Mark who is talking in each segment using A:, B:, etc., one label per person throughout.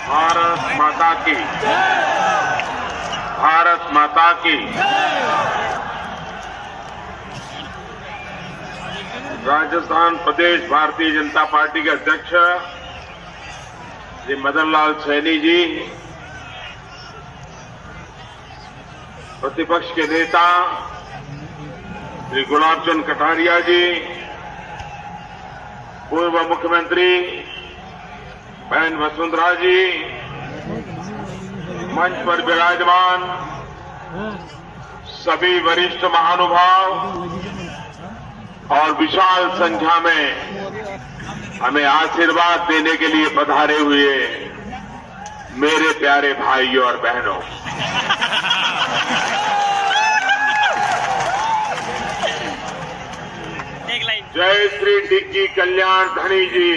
A: भारत माता की, भारत माता की। राजस्थान प्रदेश भारतीय जनता पार्टी के अध्यक्ष श्री मदन लाल सैनी जी, प्रतिपक्ष के नेता श्री गुलाब चंद कटारिया जी, पूर्व मुख्यमंत्री बहन वसुंधरा जी, मंच पर विराजमान सभी वरिष्ठ महानुभाव और विशाल संख्या में हमें आशीर्वाद देने के लिए पधारे हुए मेरे प्यारे भाइयों और बहनों, जय श्री डिग्गी कल्याण धनी जी,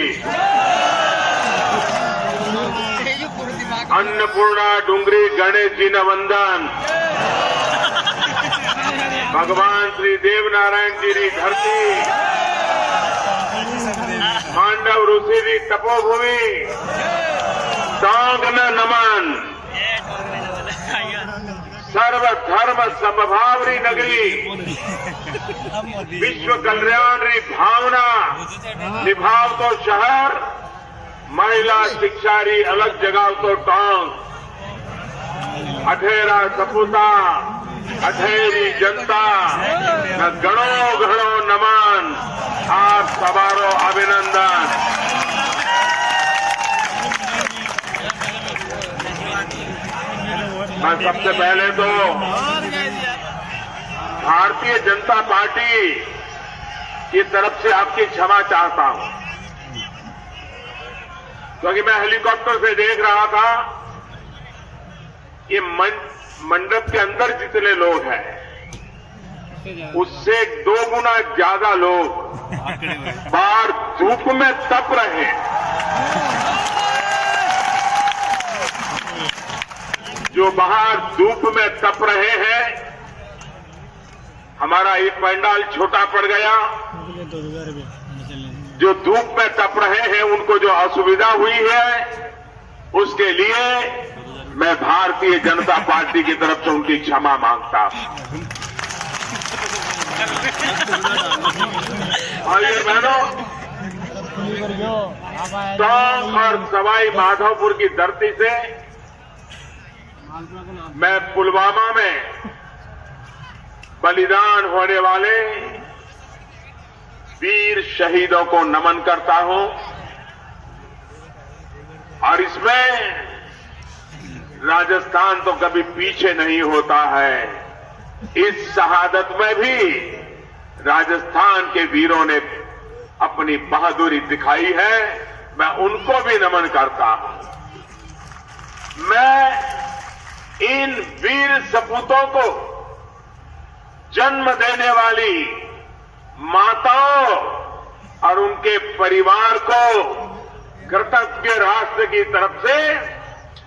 A: अन्नपूर्णा डूंगरी गणेश जी न वंदन, भगवान श्री देवनारायण जी री धरती, मांडव ऋषि री तपोभूमि, टांग न नमन, सर्व धर्म समभाव री नगरी, विश्व कल्याण री भावना निभाव तो शहर, महिला शिक्षा री अलग जगह तो टांग, अठेरा सपूता अठेरी जनता न गणो घणो नमन, आप सवारो अभिनंदन। मैं सबसे पहले तो भारतीय जनता पार्टी की तरफ से आपकी क्षमा चाहता हूं, क्योंकि मैं हेलीकॉप्टर से देख रहा था कि मंडप के अंदर जितने लोग हैं उससे 2 गुना ज्यादा लोग बाहर धूप में तप रहे। जो बाहर धूप में तप रहे हैं, हमारा एक पंडाल छोटा पड़ गया। जो धूप में तप रहे हैं उनको जो असुविधा हुई है, उसके लिए मैं भारतीय जनता पार्टी की तरफ से उनकी क्षमा मांगता हूं। भाइयों बहनों, टोंक और सवाई माधोपुर की धरती से मैं पुलवामा में बलिदान होने वाले वीर शहीदों को नमन करता हूं, और इसमें राजस्थान तो कभी पीछे नहीं होता है। इस शहादत में भी राजस्थान के वीरों ने अपनी बहादुरी दिखाई है, मैं उनको भी नमन करता हूं। मैं इन वीर सपूतों को जन्म देने वाली माताओं और उनके परिवार को कृतज्ञ राष्ट्र की तरफ से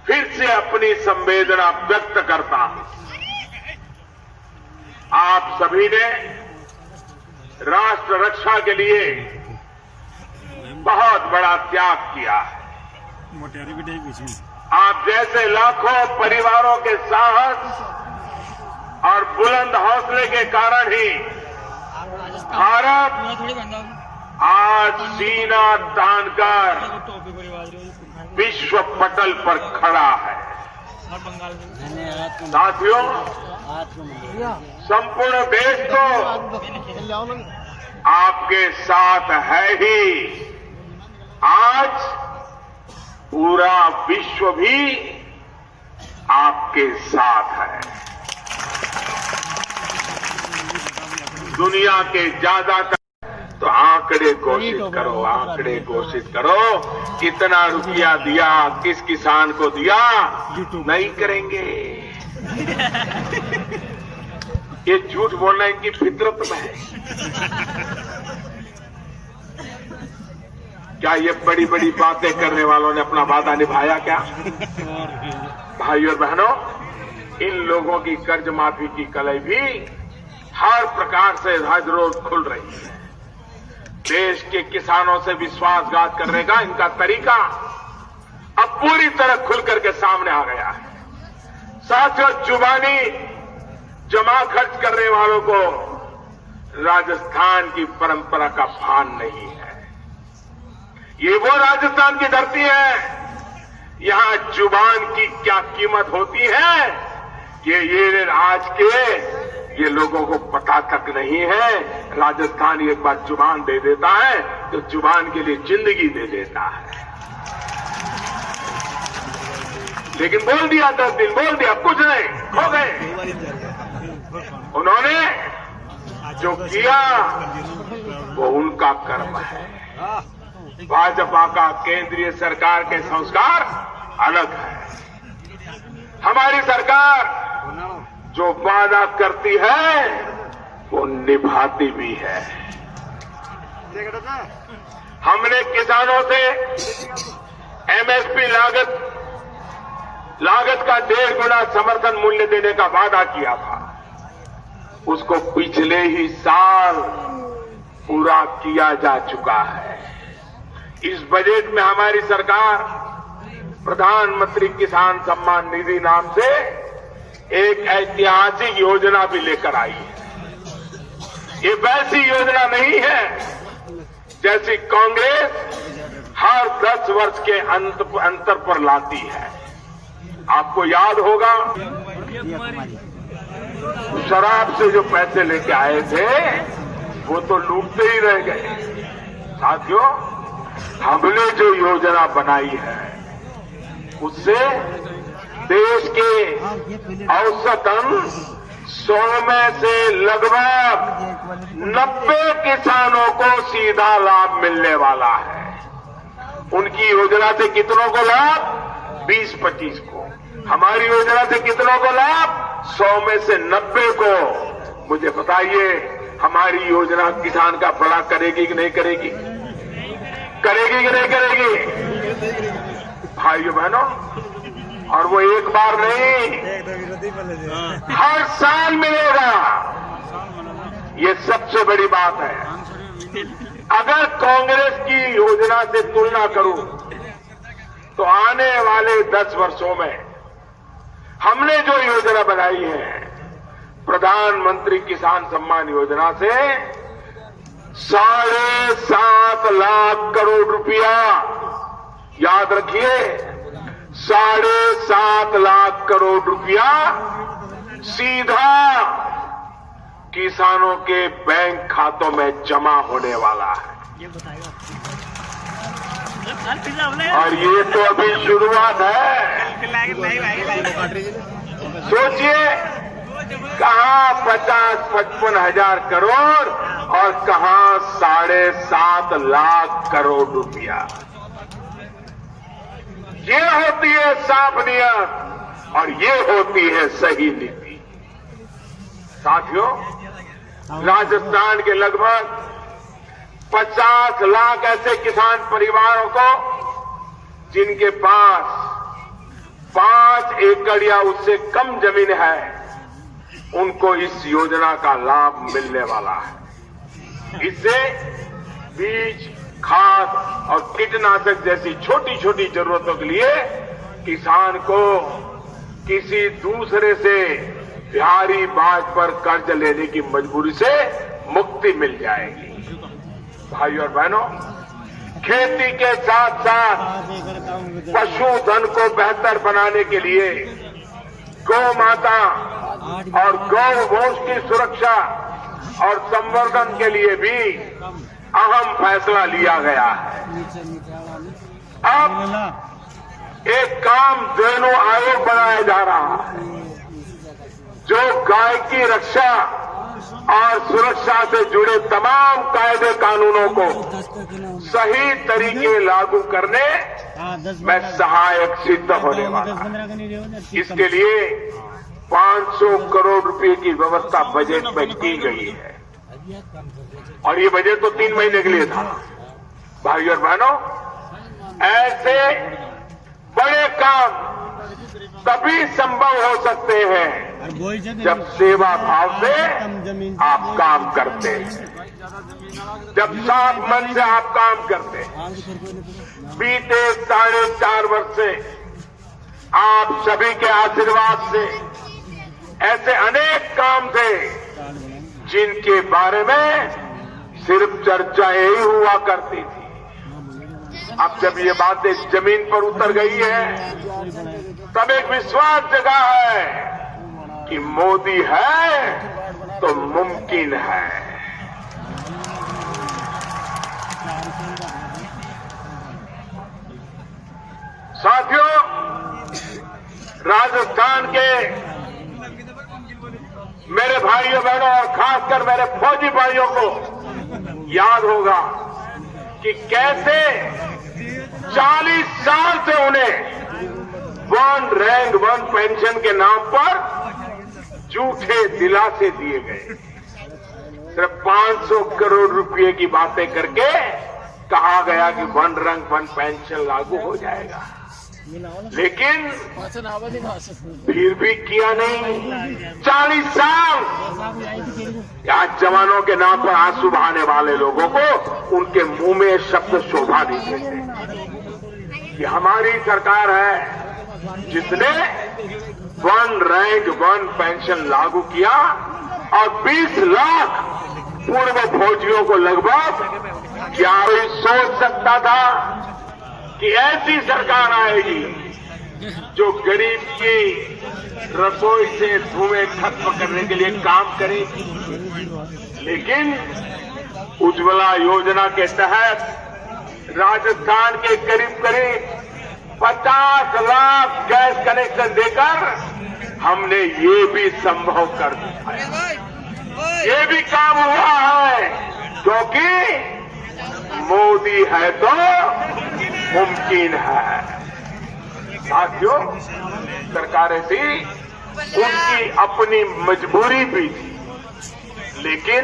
A: फिर से अपनी संवेदना व्यक्त करता हूं। आप सभी ने राष्ट्र रक्षा के लिए बहुत बड़ा त्याग किया है। आप जैसे लाखों परिवारों के साहस और बुलंद हौसले के कारण ही भारत आज सीना तानकर विश्व पटल पर खड़ा है। साथियों, संपूर्ण देश तो आपके साथ है ही, आज पूरा विश्व भी आपके साथ है। दुनिया के ज्यादातर तो आंकड़े घोषित करो, आंकड़े घोषित करो, कितना रुपया दिया, किस किसान को दिया, नहीं करेंगे। ये झूठ बोलना इनकी फितरत में है। क्या ये बड़ी बड़ी बातें करने वालों ने अपना वादा निभाया क्या? भाइयों और बहनों, इन लोगों की कर्ज माफी की कलई भी हर प्रकार से हर रोज खुल रही है। देश के किसानों से विश्वासघात करने का इनका तरीका अब पूरी तरह खुल करके सामने आ गया है। साथियों, जुबानी जमा खर्च करने वालों को राजस्थान की परंपरा का भान नहीं है। ये वो राजस्थान की धरती है, यहां जुबान की क्या कीमत होती है ये आज के ये लोगों को पता तक नहीं है। राजस्थान एक बार जुबान दे देता है तो जुबान के लिए जिंदगी दे देता है। लेकिन बोल दिया 10 दिन, बोल दिया, कुछ नहीं, खो गए। उन्होंने जो किया वो उनका कर्म है। भाजपा का केंद्रीय सरकार के संस्कार अलग है। हमारी सरकार जो वादा करती है वो निभाती भी है। हमने किसानों से एमएसपी लागत का 1.5 गुना समर्थन मूल्य देने का वादा किया था। उसको पिछले ही साल पूरा किया जा चुका है। इस बजट में हमारी सरकार प्रधानमंत्री किसान सम्मान निधि नाम से एक ऐतिहासिक योजना भी लेकर आई है। ये वैसी योजना नहीं है जैसी कांग्रेस हर 10 वर्ष के अंतर पर लाती है। आपको याद होगा, शराब से जो पैसे लेके आए थे वो तो लूटते ही रह गए। साथियों, हमने जो योजना बनाई है उससे देश के औसतन 100 में से लगभग 90 किसानों को सीधा लाभ मिलने वाला है। उनकी योजना से कितनों को लाभ? 20-25 को। हमारी योजना से कितनों को लाभ? 100 में से 90 को। मुझे बताइए, हमारी योजना किसान का भला करेगी कि नहीं करेगी? करेगी कि नहीं करेगी? भाइयों बहनों, और वो एक बार नहीं, हर साल मिलेगा। ये सबसे बड़ी बात है। अगर कांग्रेस की योजना से तुलना करूं तो आने वाले 10 वर्षों में हमने जो योजना बनाई है, प्रधानमंत्री किसान सम्मान योजना से 7.5 लाख करोड़ रुपया, याद रखिए, 7.5 लाख करोड़ रुपया सीधा किसानों के बैंक खातों में जमा होने वाला है। और ये तो अभी शुरुआत है। सोचिए, कहां 50-55 हजार करोड़ और कहां 7.5 लाख करोड़ रुपया। ये होती है साफ नियत और ये होती है सही नीति। साथियों, राजस्थान के लगभग 50 लाख ऐसे किसान परिवारों को जिनके पास 5 एकड़ या उससे कम जमीन है, उनको इस योजना का लाभ मिलने वाला है। इससे बीज, खाद और कीटनाशक जैसी छोटी छोटी जरूरतों के लिए किसान को किसी दूसरे से भारी ब्याज पर कर्ज लेने की मजबूरी से मुक्ति मिल जाएगी। भाइयों और बहनों, खेती के साथ साथ पशुधन को बेहतर बनाने के लिए गौ माता और गौ वंश की सुरक्षा और संवर्धन के लिए भी अहम फैसला लिया गया है। अब एक कामधेनु आयोग बनाया जा रहा है जो गाय की रक्षा और सुरक्षा से जुड़े तमाम कायदे कानूनों को सही तरीके लागू करने में सहायक सिद्ध होने वाला है। इसके लिए 500 करोड़ रुपए की व्यवस्था बजट में की गई है और ये बजट तो 3 महीने के लिए था। भाइयों और बहनों, ऐसे बड़े काम तभी संभव हो सकते हैं जब सेवा भाव से आप काम करते हैं। जब साफ मन से आप काम करते हैं। बीते 4.5 वर्ष से आप सभी के आशीर्वाद से ऐसे अनेक काम थे जिनके बारे में सिर्फ चर्चा ही हुआ करती थी। अब जब ये बातें जमीन पर उतर गई है तब एक विश्वास जगा है कि मोदी है तो मुमकिन है। साथियों, राजस्थान के मेरे भाइयों बहनों और खासकर मेरे फौजी भाइयों को याद होगा कि कैसे 40 साल से उन्हें वन रैंक वन पेंशन के नाम पर झूठे दिलासे दिए गए। सिर्फ 500 करोड़ रुपए की बातें करके कहा गया कि वन रैंक वन पेंशन लागू हो जाएगा, लेकिन फिर भी किया नहीं। 40 साल आज जवानों के नाम पर आंसू बहाने वाले लोगों को उनके मुंह में शब्द शोभा नहीं देते। ये हमारी सरकार है जिसने वन रैंक वन पेंशन लागू किया और 20 लाख पूर्व फौजियों को लगभग, क्या कोई सोच सकता था कि ऐसी सरकार आएगी जो गरीब की रसोई से धुएं खत्म करने के लिए काम करेगी। लेकिन उज्ज्वला योजना के तहत राजस्थान के करीब करीब 50 लाख गैस कनेक्शन देकर हमने ये भी संभव कर दिखाया। ये भी काम हुआ है क्योंकि मोदी है तो मुमकिन है। साथियों, सरकारें थी, उनकी अपनी मजबूरी भी थी, लेकिन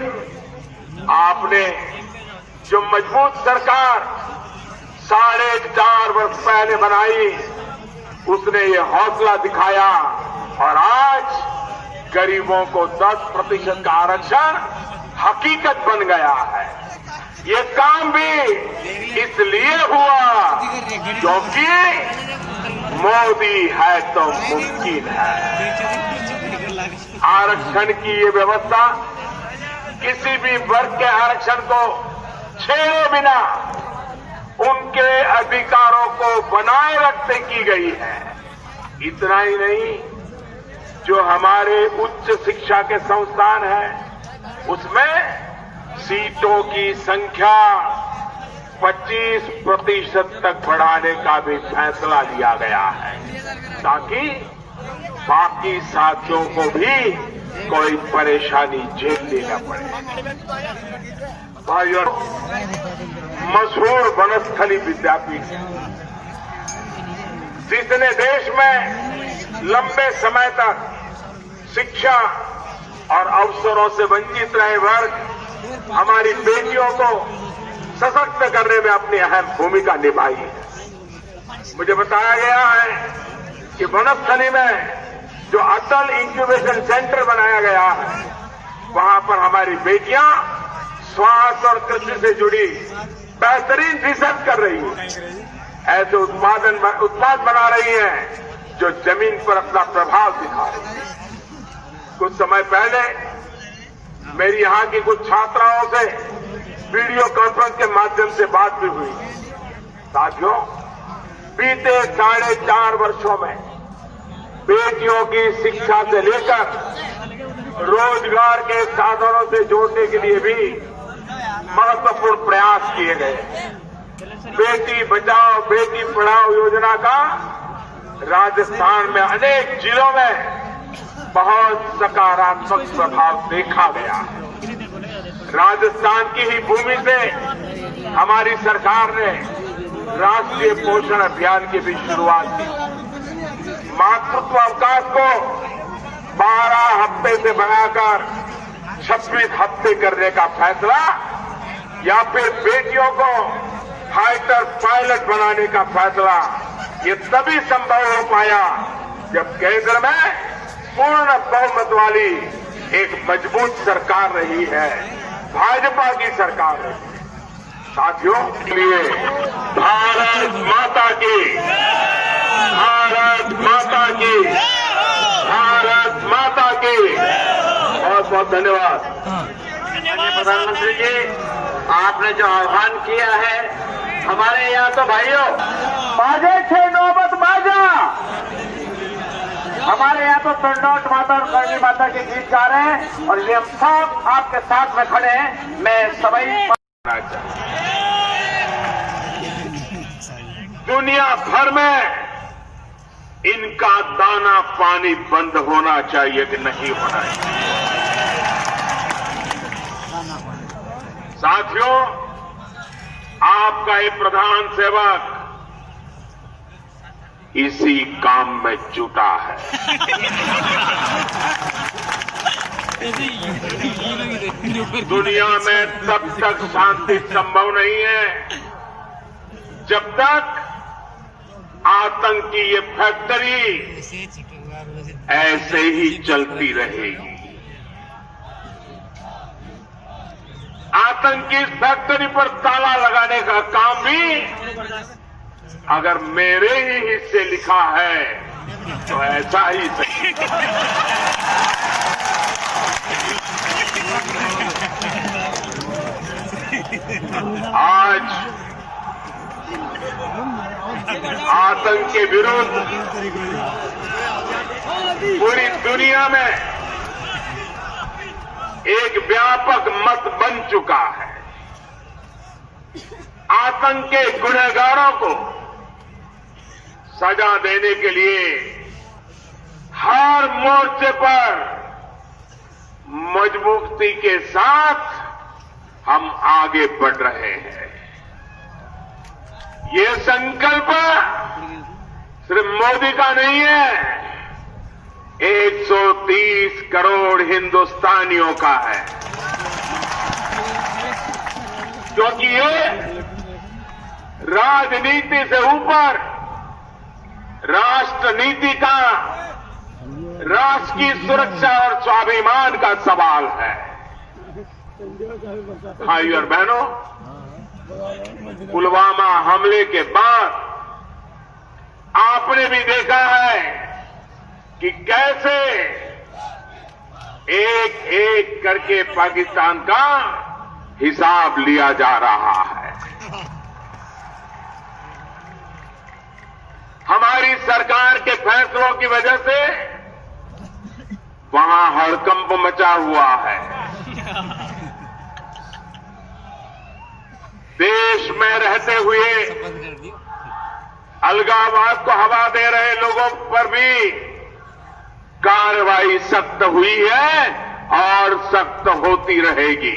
A: आपने जो मजबूत सरकार 4.5 वर्ष पहले बनाई उसने ये हौसला दिखाया और आज गरीबों को 10% का आरक्षण हकीकत बन गया है। ये काम भी इसलिए हुआ क्योंकि मोदी है तो मुमकिन है। आरक्षण की ये व्यवस्था किसी भी वर्ग के आरक्षण को छेड़े बिना उनके अधिकारों को बनाए रखते की गई है। इतना ही नहीं, जो हमारे उच्च शिक्षा के संस्थान हैं उसमें सीटों की संख्या 25% तक बढ़ाने का भी फैसला लिया गया है ताकि बाकी साथियों को भी कोई परेशानी झेलनी न पड़े। भाइयों, मशहूर वनस्थली विद्यापीठ जिसने देश में लंबे समय तक शिक्षा और अवसरों से वंचित रहे वर्ग हमारी बेटियों को सशक्त करने में अपनी अहम भूमिका निभाई है। मुझे बताया गया है कि वनस्थली में जो अटल इंक्यूबेशन सेंटर बनाया गया है वहां पर हमारी बेटियां स्वास्थ्य और कृषि से जुड़ी बेहतरीन रिसर्च कर रही है। ऐसे उत्पाद बना रही हैं जो जमीन पर अपना प्रभाव दिखा रही है। कुछ समय पहले मेरी यहां की कुछ छात्राओं से वीडियो कॉन्फ्रेंस के माध्यम से बात भी हुई। साथियों, बीते 4.5 वर्षों में बेटियों की शिक्षा से लेकर रोजगार के साधनों से जोड़ने के लिए भी महत्वपूर्ण प्रयास किए गए। बेटी बचाओ बेटी पढ़ाओ योजना का राजस्थान में अनेक जिलों में बहुत सकारात्मक प्रभाव देखा गया। राजस्थान की ही भूमि से हमारी सरकार ने राष्ट्रीय पोषण अभियान की भी शुरुआत की। मातृत्व अवकाश को 12 हफ्ते से बढ़ाकर 26 हफ्ते करने का फैसला या फिर बेटियों को फाइटर पायलट बनाने का फैसला, ये तभी संभव हो पाया जब केंद्र में पूर्ण बहुमत वाली एक मजबूत सरकार रही है। भाजपा की सरकार है। साथियों, लिए भारत माता की, भारत माता की, भारत माता की बहुत बहुत धन्यवाद।
B: प्रधानमंत्री जी, आपने जो आह्वान किया है, हमारे यहाँ तो भाइयों बाजे छे नौबत बाजा, हमारे यहाँ तो दंडौत माता और करणी माता के गीत गा रहे हैं और ये हम सब आपके साथ में खड़े हैं। मैं सभी
A: दुनिया भर में इनका दाना पानी बंद होना चाहिए कि नहीं होना चाहिए। साथियों, आपका ये प्रधान सेवक इसी काम में जुटा है। दुनिया में तब तक शांति संभव नहीं है जब तक आतंक की ये फैक्ट्री ऐसे ही चलती रहेगी। आतंक की फैक्ट्री पर ताला लगाने का काम भी अगर मेरे ही हिस्से लिखा है तो ऐसा ही सही। आज आतंक के विरुद्ध पूरी दुनिया में एक व्यापक मत बन चुका है। आतंक के गुनहगारों को सजा देने के लिए हर मोर्चे पर मजबूती के साथ हम आगे बढ़ रहे हैं। ये संकल्प सिर्फ मोदी का नहीं है, 130 करोड़ हिंदुस्तानियों का है, क्योंकि ये राजनीति से ऊपर राष्ट्र नीति का, राष्ट्र की सुरक्षा और स्वाभिमान का सवाल है। भाइयों और बहनों, पुलवामा हमले के बाद आपने भी देखा है कि कैसे एक एक करके पाकिस्तान का हिसाब लिया जा रहा है। हमारी सरकार के फैसलों की वजह से वहां हड़कंप मचा हुआ है। देश में रहते हुए अलगाववाद को हवा दे रहे लोगों पर भी कार्रवाई सख्त हुई है और सख्त होती रहेगी।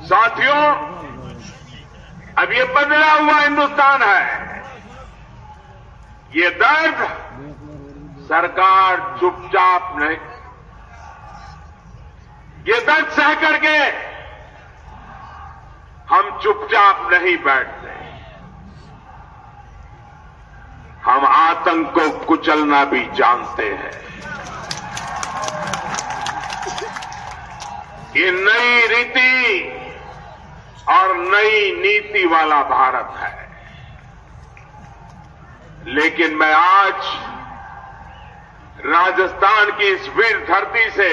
A: साथियों, अब ये बदला हुआ हिंदुस्तान है। ये दर्द सरकार चुपचाप नहीं, ये दर्द सह करके हम चुपचाप नहीं बैठते। हम आतंक को कुचलना भी जानते हैं। ये नई रीति और नई नीति वाला भारत है। लेकिन मैं आज राजस्थान की इस वीर धरती से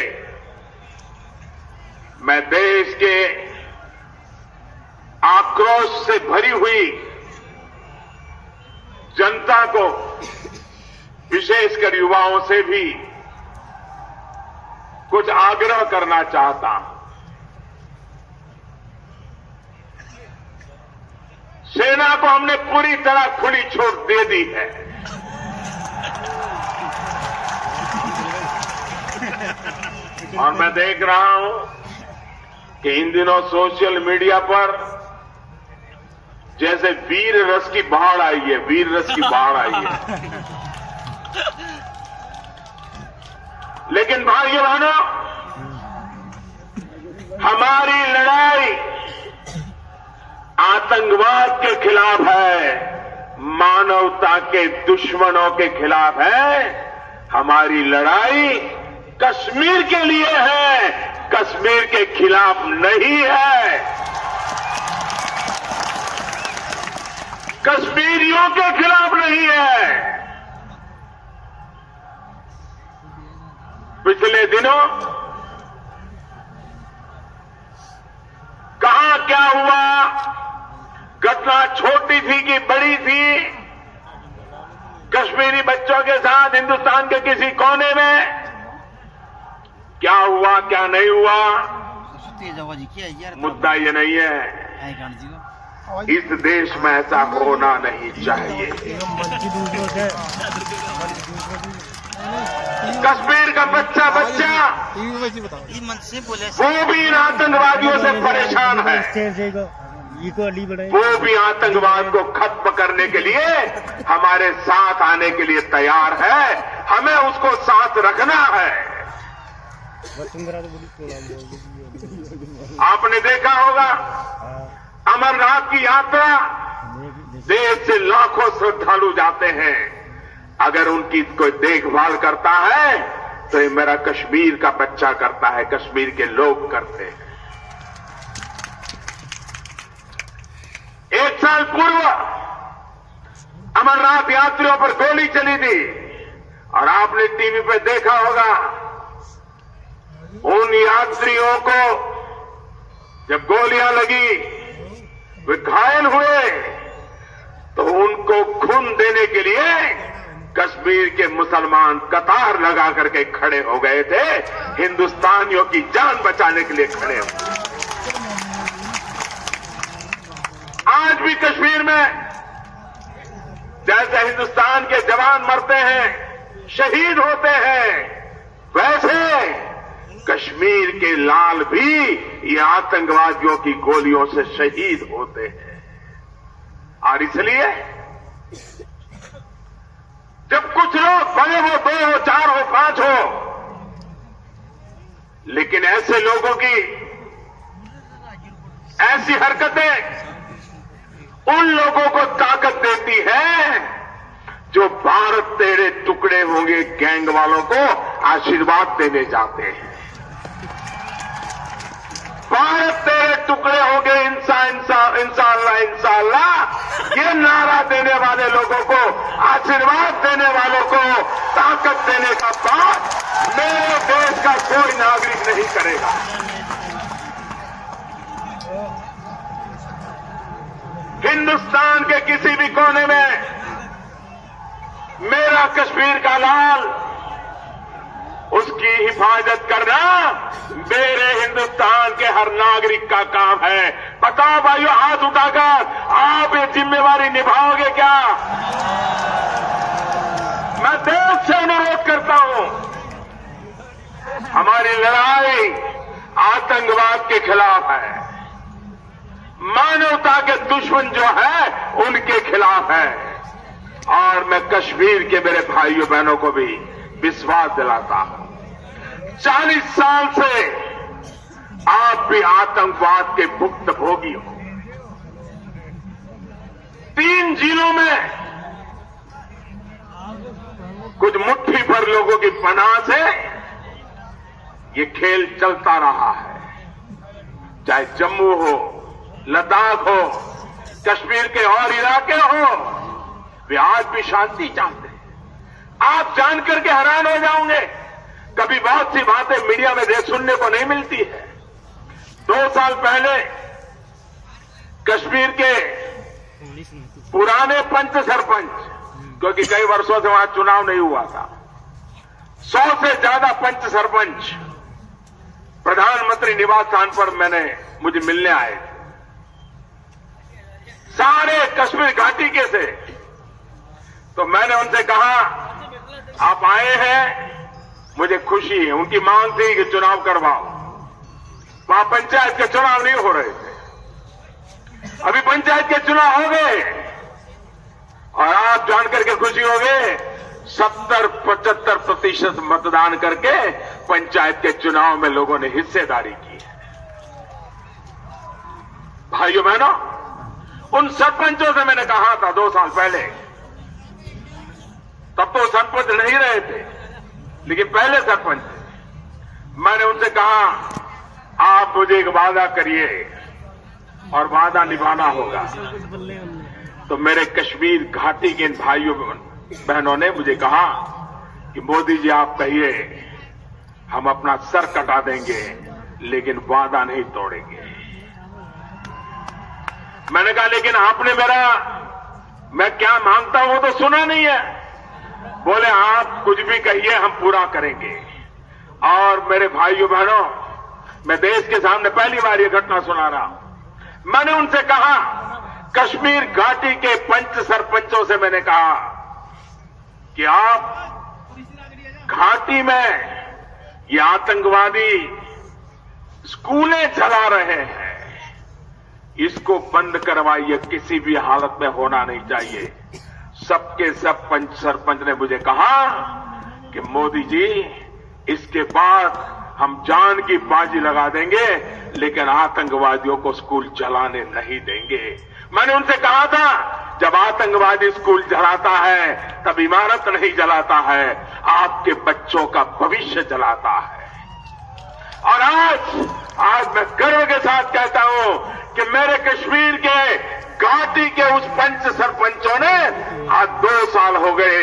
A: मैं देश के आक्रोश से भरी हुई जनता को, विशेषकर युवाओं से भी कुछ आग्रह करना चाहता हूं। सेना को हमने पूरी तरह खुली छूट दे दी है। और मैं देख रहा हूं कि इन दिनों सोशल मीडिया पर जैसे वीर रस की बाढ़ आई है, वीर रस की बाढ़ आई है। लेकिन भाइयों बहनों, हमारी लड़ाई आतंकवाद के खिलाफ है, मानवता के दुश्मनों के खिलाफ है। हमारी लड़ाई कश्मीर के लिए है, कश्मीर के खिलाफ नहीं है, कश्मीरियों के खिलाफ नहीं है। पिछले दिनों कहां क्या हुआ, घटना छोटी थी कि बड़ी थी, कश्मीरी बच्चों के साथ हिंदुस्तान के किसी कोने में क्या हुआ क्या नहीं हुआ, मुद्दा ये नहीं है। इस देश में ऐसा होना नहीं चाहिए। कश्मीर का बच्चा वो भी इन आतंकवादियों से परेशान है, वो भी आतंकवाद को खत्म करने के लिए हमारे साथ आने के लिए तैयार है। हमें उसको साथ रखना है। आपने देखा होगा अमरनाथ की यात्रा, देश से लाखों श्रद्धालु जाते हैं। अगर उनकी कोई देखभाल करता है तो ये मेरा कश्मीर का बच्चा करता है, कश्मीर के लोग करते हैं। 1 साल पूर्व अमरनाथ यात्रियों पर गोली चली थी और आपने टीवी पे देखा होगा उन यात्रियों को जब गोलियां लगी वे घायल हुए तो उनको खून देने के लिए कश्मीर के मुसलमान कतार लगा करके खड़े हो गए थे, हिंदुस्तानियों की जान बचाने के लिए खड़े हो। आज भी कश्मीर में जैसे हिंदुस्तान के जवान मरते हैं, शहीद होते हैं, वैसे कश्मीर के लाल भी ये आतंकवादियों की गोलियों से शहीद होते हैं। और इसलिए जब कुछ लोग बड़े हो, 2 हो, 4 हो, 5 हो, लेकिन ऐसे लोगों की ऐसी हरकतें उन लोगों को ताकत देती है जो भारत तेरे टुकड़े होंगे गैंग वालों को आशीर्वाद देने जाते हैं। भारत तेरे टुकड़े होंगे इंशाअल्लाह इंशाअल्लाह, ये नारा देने वाले लोगों को, आशीर्वाद देने वालों को, ताकत देने का बात मेरे देश का कोई नागरिक नहीं करेगा। हिंदुस्तान के किसी भी कोने में मेरा कश्मीर का लाल, उसकी हिफाजत करना मेरे हिंदुस्तान के हर नागरिक का काम है। बताओ भाइयों, हाथ उठाकर आप ये जिम्मेवारी निभाओगे क्या? मैं देश से अनुरोध करता हूं, हमारी लड़ाई आतंकवाद के खिलाफ है, मानवता के दुश्मन जो है उनके खिलाफ है। और मैं कश्मीर के मेरे भाइयों बहनों को भी विश्वास दिलाता हूं, 40 साल से आप भी आतंकवाद के भुक्तभोगी हो। 3 जिलों में कुछ मुट्ठी भर लोगों की पनाह से ये खेल चलता रहा है। चाहे जम्मू हो, लद्दाख हो, कश्मीर के और इलाके हो, वे आज भी शांति चाहते हैं। आप जानकर के हैरान हो जाओगे, कभी बहुत सी बातें मीडिया में सुनने को नहीं मिलती है। 2 साल पहले कश्मीर के पुराने पंच सरपंच, क्योंकि कई वर्षों से वहां चुनाव नहीं हुआ था, 100 से ज्यादा पंच सरपंच प्रधानमंत्री निवास स्थान पर मुझे मिलने आए थे। सारे कश्मीर घाटी के थे। तो मैंने उनसे कहा, आप आए हैं, मुझे खुशी है। उनकी मांग थी कि चुनाव करवाओ। वहां पंचायत के चुनाव नहीं हो रहे थे, अभी पंचायत के चुनाव हो गए। और आप जानकर के खुशी हो गए, 70-75% मतदान करके पंचायत के चुनाव में लोगों ने हिस्सेदारी की है। भाइयों बहनों, उन सरपंचों से मैंने कहा था 2 साल पहले, तब तो सरपंच नहीं रहे थे, लेकिन पहले सरपंच थे। मैंने उनसे कहा, आप मुझे एक वादा करिए और वादा निभाना होगा। तो मेरे कश्मीर घाटी के इन भाइयों बहनों ने मुझे कहा कि मोदी जी आप कहिए, हम अपना सर कटा देंगे लेकिन वादा नहीं तोड़ेंगे। मैंने कहा, लेकिन आपने मैं क्या मांगता हूं वो तो सुना नहीं है। बोले, आप कुछ भी कहिए हम पूरा करेंगे। और मेरे भाइयों बहनों, मैं देश के सामने पहली बार ये घटना सुना रहा हूं। मैंने उनसे कहा, कश्मीर घाटी के पंच सरपंचों से मैंने कहा कि आप घाटी में ये आतंकवादी स्कूलें चला रहे हैं, इसको बंद करवाइए, किसी भी हालत में होना नहीं चाहिए। सबके सब पंच सरपंच ने मुझे कहा कि मोदी जी इसके बाद हम जान की बाजी लगा देंगे लेकिन आतंकवादियों को स्कूल चलाने नहीं देंगे। मैंने उनसे कहा था, जब आतंकवादी स्कूल जलाता है तब इमारत नहीं जलाता है, आपके बच्चों का भविष्य जलाता है। और आज मैं गर्व के साथ कहता हूं कि मेरे कश्मीर के घाटी के उस पंच सरपंचों ने आज 2 साल हो गए।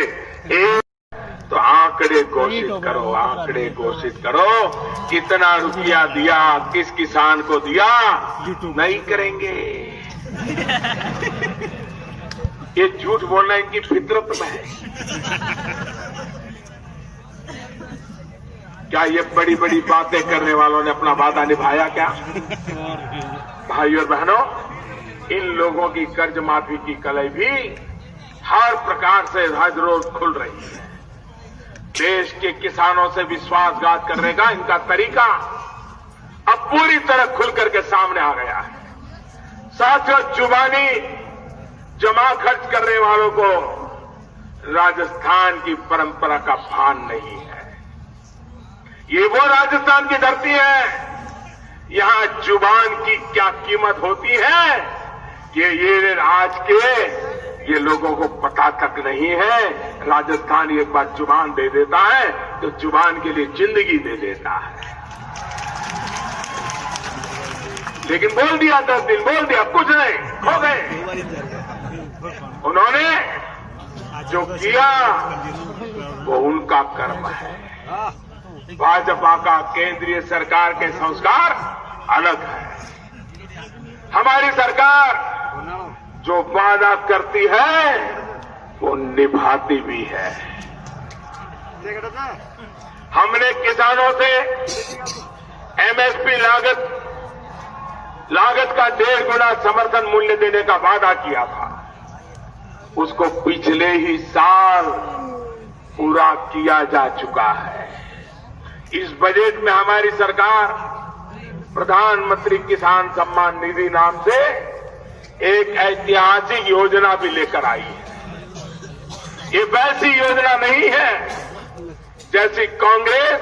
A: तो आंकड़े घोषित करो, आंकड़े घोषित करो, कितना रुपया दिया, किस किसान को दिया, नहीं करेंगे। ये झूठ बोलना इनकी फितरत में है। क्या ये बड़ी बड़ी बातें करने वालों ने अपना वादा निभाया क्या? भाइयों और बहनों, इन लोगों की कर्ज माफी की कलई भी हर प्रकार से हर रोज खुल रही है। देश के किसानों से विश्वासघात करने का इनका तरीका अब पूरी तरह खुल करके सामने आ गया है। साथियों, जुबानी जमा खर्च करने वालों को राजस्थान की परंपरा का भान नहीं है। ये वो राजस्थान की धरती है, यहां जुबान की क्या कीमत होती है ये आज के ये लोगों को पता तक नहीं है। राजस्थान एक बार जुबान दे देता है तो जुबान के लिए जिंदगी दे देता है। लेकिन बोल दिया 10 दिन, बोल दिया, कुछ नहीं, खो गए। उन्होंने जो किया वो उनका कर्म है। भाजपा का केंद्रीय सरकार के संस्कार अलग है। हमारी सरकार जो वादा करती है वो निभाती भी है। हमने किसानों से एमएसपी लागत का 1.5 गुना समर्थन मूल्य देने का वादा किया था। उसको पिछले ही साल पूरा किया जा चुका है। इस बजट में हमारी सरकार प्रधानमंत्री किसान सम्मान निधि नाम से एक ऐतिहासिक योजना भी लेकर आई है। ये वैसी योजना नहीं है जैसी कांग्रेस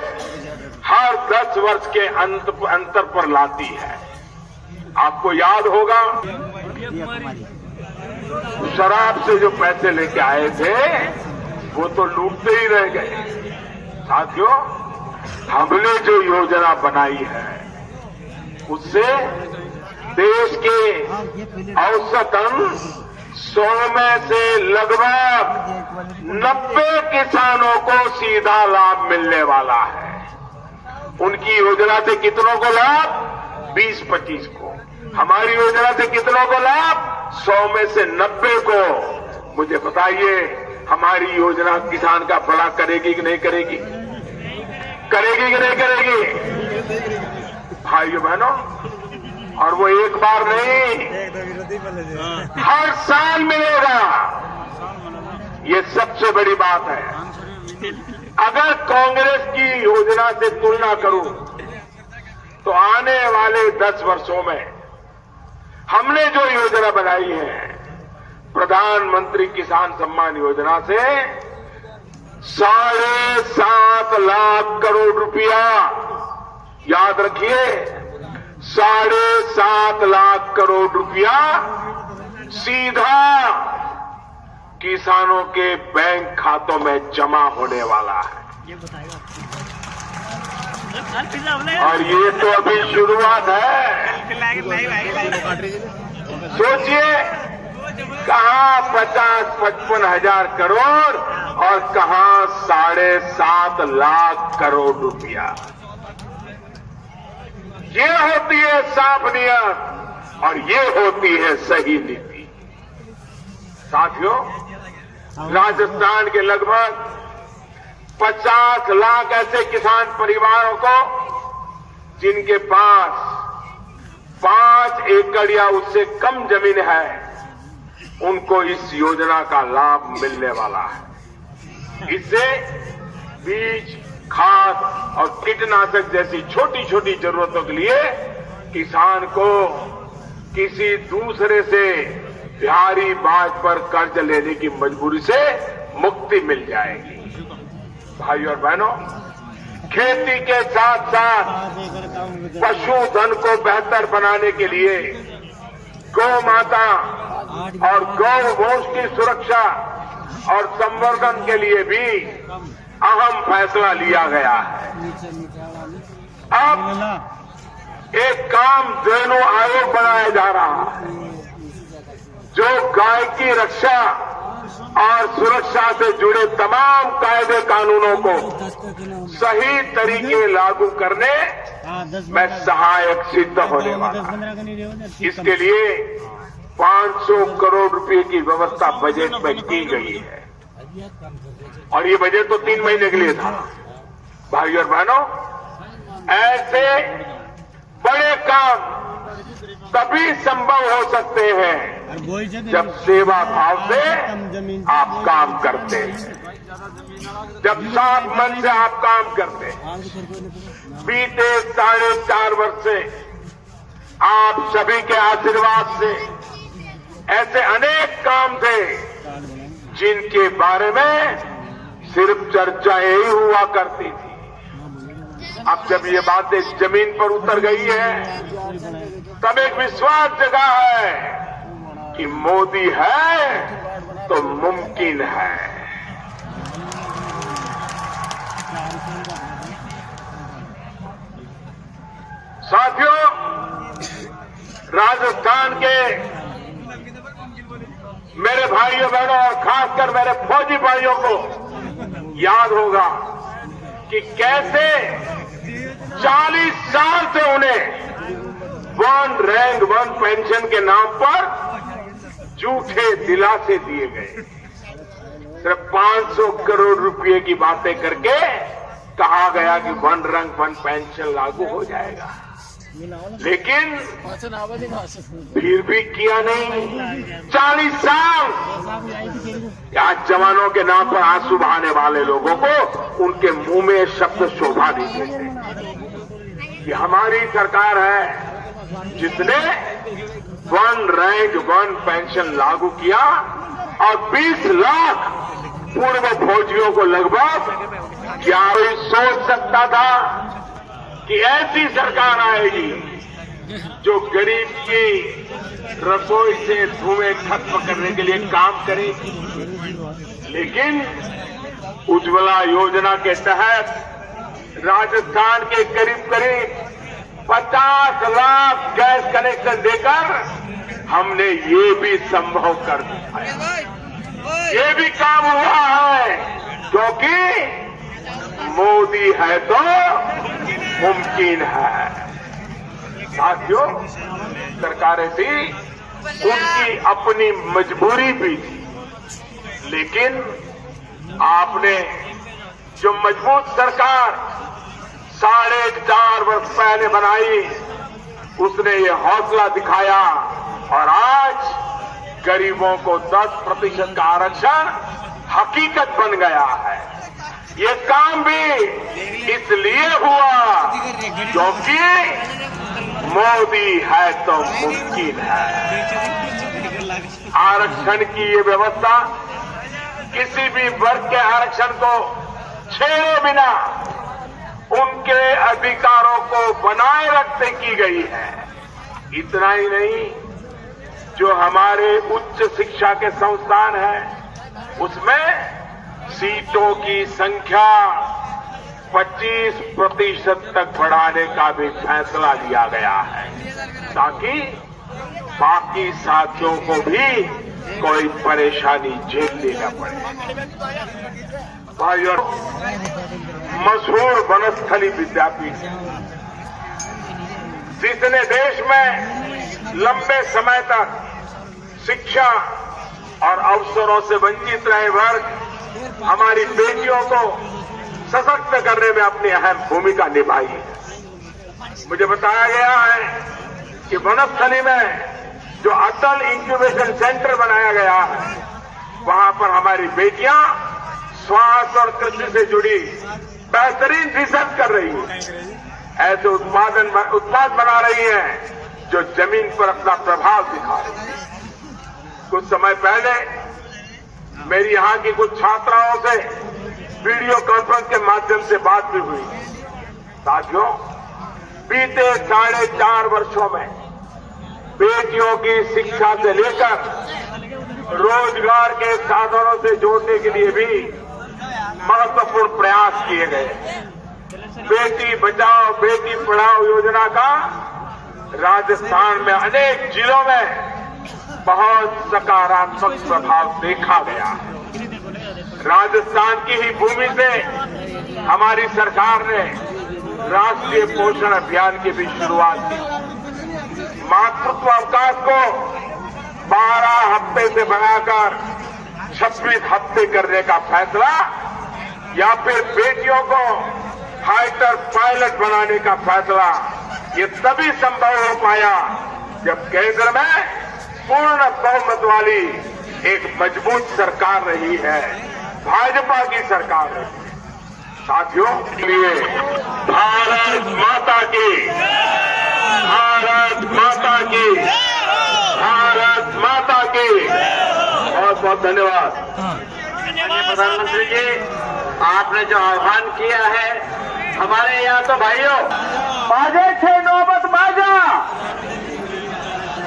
A: हर 10 वर्ष के अंतर पर लाती है। आपको याद होगा, शराब से जो पैसे लेके आए थे वो तो लूटते ही रह गए। साथियों, हमने जो योजना बनाई है उससे देश के औसतन 100 में से लगभग 90 किसानों को सीधा लाभ मिलने वाला है। उनकी योजना से कितनों को लाभ? 20-25 को। हमारी योजना से कितनों को लाभ? 100 में से 90 को। मुझे बताइए, हमारी योजना किसान का भला करेगी कि नहीं करेगी? करेगी कि नहीं करेगी? भाइयों बहनों, और वो एक बार नहीं, हर साल मिलेगा। ये सबसे बड़ी बात है। अगर कांग्रेस की योजना से तुलना करूं तो आने वाले 10 वर्षों में हमने जो योजना बनाई है, प्रधानमंत्री किसान सम्मान योजना से 7.5 लाख करोड़ रुपया, याद रखिए, 7.5 लाख करोड़ रुपया सीधा किसानों के बैंक खातों में जमा होने वाला है। और ये तो अभी शुरुआत है। सोचिए, कहाँ 50-55 हजार करोड़ और कहाँ 7.5 लाख करोड़ रुपया। ये होती है साफ नियत और ये होती है सही नीति। साथियों, राजस्थान के लगभग 50 लाख ऐसे किसान परिवारों को जिनके पास 5 एकड़ या उससे कम जमीन है, उनको इस योजना का लाभ मिलने वाला है। इससे बीज, खाद और कीटनाशक जैसी छोटी छोटी जरूरतों के लिए किसान को किसी दूसरे से भारी ब्याज पर कर्ज लेने की मजबूरी से मुक्ति मिल जाएगी। भाइयों और बहनों, खेती के साथ साथ पशुधन को बेहतर बनाने के लिए गौ माता और गौ वंश की सुरक्षा और संवर्धन के लिए भी अहम फैसला लिया गया है। अब एक कामधेनु आयोग बनाया जा रहा है जो गाय की रक्षा और सुरक्षा से जुड़े तमाम कायदे कानूनों को सही तरीके लागू करने में सहायक सिद्ध होने वाला है। इसके लिए 500 करोड़ रुपए की व्यवस्था बजट में की गई है और ये बजट तो 3 महीने के लिए था। भाइयों और बहनों, ऐसे बड़े काम तभी संभव हो सकते हैं जब सेवा भाव से आप काम करते हैं, जब साफ मन से आप काम करते हैं। बीते 4.5 वर्ष से आप सभी के आशीर्वाद से ऐसे अनेक काम थे जिनके बारे में सिर्फ चर्चा ही हुआ करती थी। अब जब ये बातें जमीन पर उतर गई है, तब एक विश्वास जगा है कि मोदी है तो मुमकिन है। साथियों, राजस्थान के मेरे भाइयों बहनों और खासकर मेरे फौजी भाइयों को याद होगा कि कैसे 40 साल से उन्हें 1 रैंक 1 पेंशन के नाम पर झूठे दिलासे दिए गए। सिर्फ 500 करोड़ रुपए की बातें करके कहा गया कि 1 रैंक 1 पेंशन लागू हो जाएगा, लेकिन फिर भी किया नहीं। 40 साल आज जवानों के नाम पर आंसू बहाने वाले लोगों को उनके मुंह में शब्द शोभा नहीं देते। ये हमारी सरकार है जिसने 1 रैंक 1 पेंशन लागू किया और 20 लाख पूर्व फौजियों को लगभग क्या कोई सोच सकता था कि ऐसी सरकार आएगी जो गरीब की रसोई से धुएं खत्म करने के लिए काम करेगी। लेकिन उज्ज्वला योजना के तहत राजस्थान के करीब 50 लाख गैस कनेक्शन देकर हमने ये भी संभव कर दिखाया। ये भी काम हुआ है क्योंकि मोदी है तो मुमकिन है। साथियों, सरकारें थी, उनकी अपनी मजबूरी भी थी, लेकिन आपने जो मजबूत सरकार 4.5 वर्ष पहले बनाई, उसने ये हौसला दिखाया और आज गरीबों को 10% का आरक्षण हकीकत बन गया है। ये काम भी इसलिए हुआ क्योंकि मोदी है तो मुमकिन है। आरक्षण की ये व्यवस्था किसी भी वर्ग के आरक्षण को छेड़े बिना उनके अधिकारों को बनाए रखते की गई है। इतना ही नहीं, जो हमारे उच्च शिक्षा के संस्थान हैं, उसमें सीटों की संख्या 25% तक बढ़ाने का भी फैसला लिया गया है, ताकि बाकी साथियों को भी कोई परेशानी झेलनी न पड़े। भाइयों, मशहूर वनस्थली विद्यापीठ जिसने देश में लंबे समय तक शिक्षा और अवसरों से वंचित रहे वर्ग, हमारी बेटियों को सशक्त करने में अपनी अहम भूमिका निभाई है। मुझे बताया गया है कि वनस्थली में जो अटल इंक्यूबेशन सेंटर बनाया गया है, वहां पर हमारी बेटियां स्वास्थ्य और कृषि से जुड़ी बेहतरीन रिसर्च कर रही है, ऐसे उत्पाद बना रही है जो जमीन पर अपना प्रभाव दिखा रही है। कुछ समय पहले मेरी यहां की कुछ छात्राओं से वीडियो कॉन्फ्रेंस के माध्यम से बात भी हुई। साथियों, बीते 4.5 वर्षों में बेटियों की शिक्षा से लेकर रोजगार के साधनों से जोड़ने के लिए भी महत्वपूर्ण प्रयास किए गए। बेटी बचाओ बेटी पढ़ाओ योजना का राजस्थान में अनेक जिलों में बहुत सकारात्मक प्रभाव देखा गया है। राजस्थान की ही भूमि से हमारी सरकार ने राष्ट्रीय पोषण अभियान की भी शुरुआत की। मातृत्व अवकाश को 12 हफ्ते से बढ़ाकर 26 हफ्ते करने का फैसला, या फिर बेटियों को फाइटर पायलट बनाने का फैसला, ये तभी संभव हो पाया जब केंद्र में पूर्ण बहुमत वाली एक मजबूत सरकार रही है, भाजपा की सरकार रही है। साथियों, लिए भारत माता की, भारत माता की, भारत माता की बहुत बहुत धन्यवाद।
B: प्रधानमंत्री जी, आपने जो आह्वान किया है, हमारे यहाँ तो भाइयों बाजे 6 नौबत बाजा,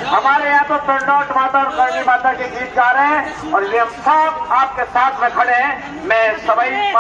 B: हमारे यहाँ तो टंडौत माता और करणी माता के गीत गा रहे हैं और ये हम सब आपके साथ में खड़े हैं। मैं सभी